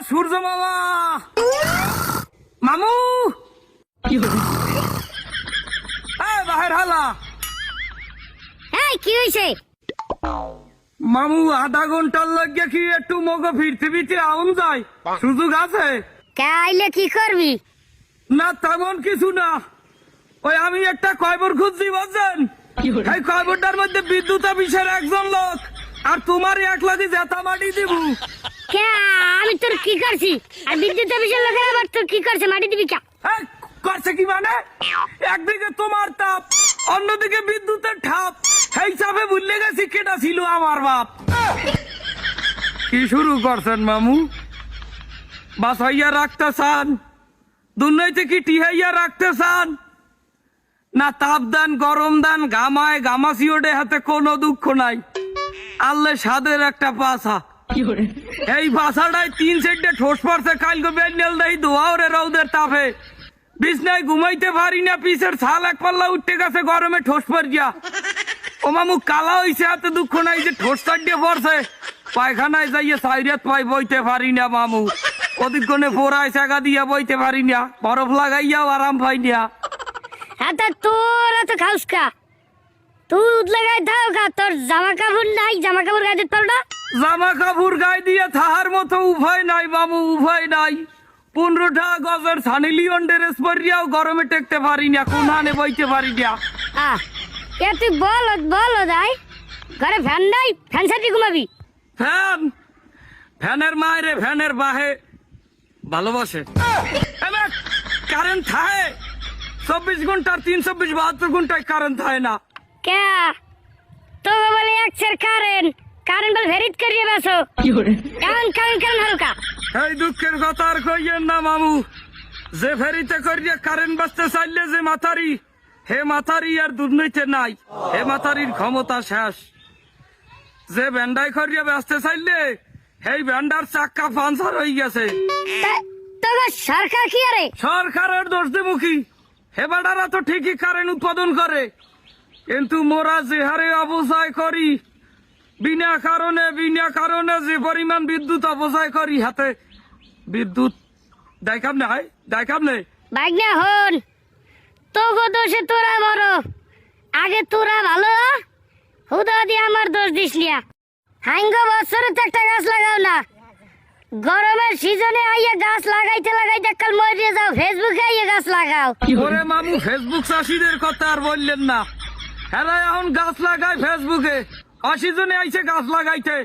সূর্য মামা, মামু বাহির হালা। কি হয়েছে? মামু আধা ঘন্টার লাগে কি একটু মগ ফিরতে ফিরতে আউন যায়, সুযোগ আছে? আইলে কি করবি? না তেমন কিছু না, ওই আমি একটা কয়বর খুঁজছি বুঝছেন। এই কয়বরটার মধ্যে বিদ্যুৎ অফিসের একজন লোক আর তোমার এক লাখি জেতা মাটি দিব। আমি তোর কি করছি? আর বিদ্যুৎ অফিসের লোকের আবার তোর কি করছে? মাটি দিবি কে? করছে কি মানে? একদিকে তোমার তাপ, অন্যদিকে বিদ্যুতের ঠাপ, এই চাপে ভুলে গেছি কেটা ছিল আমার বাপ। কি শুরু করছেন মামু? বাসাইয়া রাখতে চান? দুর্নৈতে কি টিহাইয়া রাখতে চান? না তাপ দান গরম দান গামায় গামাসি ওডে হাতে কোনো দুঃখ নাই। আল্লে সাদের একটা পাশা, এই পাশাটাই 3 সেন্টে ঠোস পড়ছে কালকে বেন্ডেল দেই দোয়াও রে রৌদের তাপে। বিছনায় ঘুমাইতে পারি না, পিছের ছাল এক পাল্লা উঠতে গেছে গরমে ঠোস পর গিয়া। ও মামু কালা হইছে, হাতে দুঃখ নাই যে ঠোস চাটিয়ে পড়ছে। পায়খানায় যাইয়ে সাইরাত পাই বইতে পারি না মামু, অধিকক্ষণে ফোরায় চাকা দিয়া বইতে পারি না, বরফ লাগাইয়াও আরাম পাই না। তোর এত খাউস কা? তুই লাগাই থাও কা? তোর জামা কাপড় নাই? জামা কাপড় গায়ে দিতে পারো না? জামা কাপড় গায়ে দিয়ে থাহার মতো উভয় নাই মামু, উভয় নাই। 15টা গজের সানি লিওন ড্রেস পরিয়াও গরমে টেকতে পারি না, কোনহানে বইতে পারি না। তুই বল দাই ঘরে ফ্যান নাই? ফ্যান সাথে ঘুমাবি? ফ্যানের মায়েরে ফ্যানের বাহে ভালোবাসে। কারেন্ট থাকে 24 ঘন্টার 372 ঘন্টায় কারেন্ট থাকে না। কে তো বলে একসের কারেন্ট বল ভেরিত করিয়ে বেসো কারেন্ট হালকা। এই দুঃখের কথা আর কইয়েন না মামু, যে ফেরিতে করিয়ে কারেন্ট বাঁচতে চাইলে যে মাথারি, হে মাথারি আর দুর্নীতি নাই, হে মাথারির ক্ষমতা শেষ। যে ব্যান্ডাই করিয়ে বাঁচতে চাইলে এই ব্যান্ডার চাক্কা পাঞ্চার হয়ে গেছে। সরকার কি আরে? সরকারের দোষ দেবুকি, হে বেটারা তো ঠিকই কারেন্ট উৎপাদন করে, কিন্তু মোরা যে হারে অবচয় করি, বিনা কারণে যে পরিমাণ বিদ্যুৎ অপচয় করি, হাতে বিদ্যুৎ দেখাম নেই। বাইক না হন তো গো দোষে তোরা বড়, আগে তোরা ভালো হুদা দিয়ে আমার দোষ দিস নিয়া। হাঙ্গ বছরে তো একটা গাছ লাগাও না, গরমের সিজনে আইয়া গাছ লাগাইতে কাল মরে যাও, ফেসবুকে আইয়া গাছ লাগাও। ওরে মামু ফেসবুক চাষিদের কথা আর বললেন না, হেরা এখন গাছ লাগায় ফেসবুকে, অসিজনে আইছে গাছ লাগাইতে।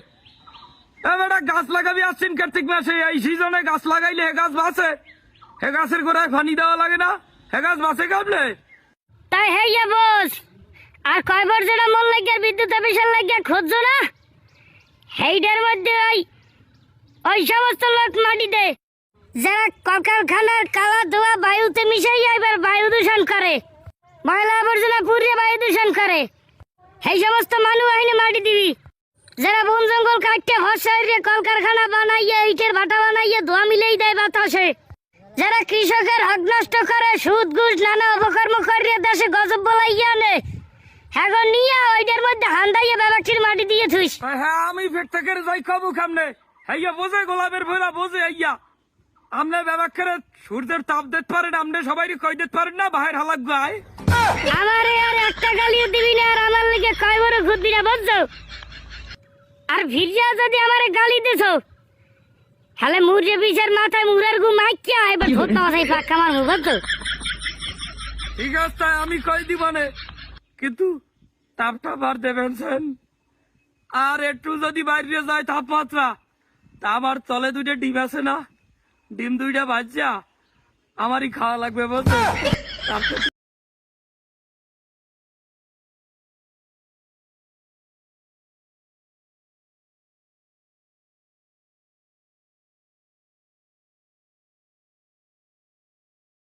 এবারে গাছ লাগাবি আসছেন কার্তিক মাসে, এই সিজনে গাছ লাগাইলে হে গাছ বাঁচে? হে গাছের গোড়ায় পানি দেওয়া লাগে না? হে গাছ বাঁচে কাবলে? তাই হেইয়া বস আর কয়বার যেটা মন লাগিয়া বিদ্যুৎ অফিসের লাগিয়া খুঁজছো না, হেইটার মধ্যে ওই সমস্ত লোক মাটি দেয় যারা কলকারখানার কালা ধোয়া বায়ুতে মিশাইয়া এবার বায়ু দূষণ করে, ময়লা আবর্জনা পুড়িয়ে বায়ু দূষণ করে। এই সমস্ত মানুষ আইনে মাটি দিবি যারা বন জঙ্গল কাটতে হসাইরে কলকারখানা বানাইয়া ইটের ভাটা বানাইয়া ধোয়া মিলেই দেয় বাতাসে, যারা কৃষকের হক নষ্ট করে, সুদ ঘুষ নানা অপকর্ম করিয়া দেশে গজব বলাইয়া নে, এখন নিয়া ওইটার মধ্যে হান্দাইয়া ব্যবসায়ীর মাটি দিয়ে থুইস। হ্যাঁ আমি ফের থেকে যাই খাবো খামনে, হইয়া বোঝে গোলাপের ভোলা বোঝে আইয়া। আমনে ব্যবসায়ীর সূর্যের তাপ দিতে পারেন, আমনে সবাই কই দিতে পারেন না বাহির হালাক গায়। আমারে আর একটা গালিও দিবি না, আর আমার লিগে কয় বড় খুদবি না বুঝছো? আর ভিড়িয়া যদি আমারে গালি দিছো হলে মুড়ে বিষের মাথায় মুড়ের গু মাইকিয়া এবার ধোত মাথায় পাক্কা আমার মুখ বুঝছো? ঠিক আছে আমি কই দিবানে, কিন্তু তাপটা বার দেবেন সেন। আর একটু যদি বাইরে যায় তাপমাত্রা, তা আমার তলে 2টা ডিম আছে না, ডিম 2টা বাজ্যা আমারই খাওয়া লাগবে বুঝছো?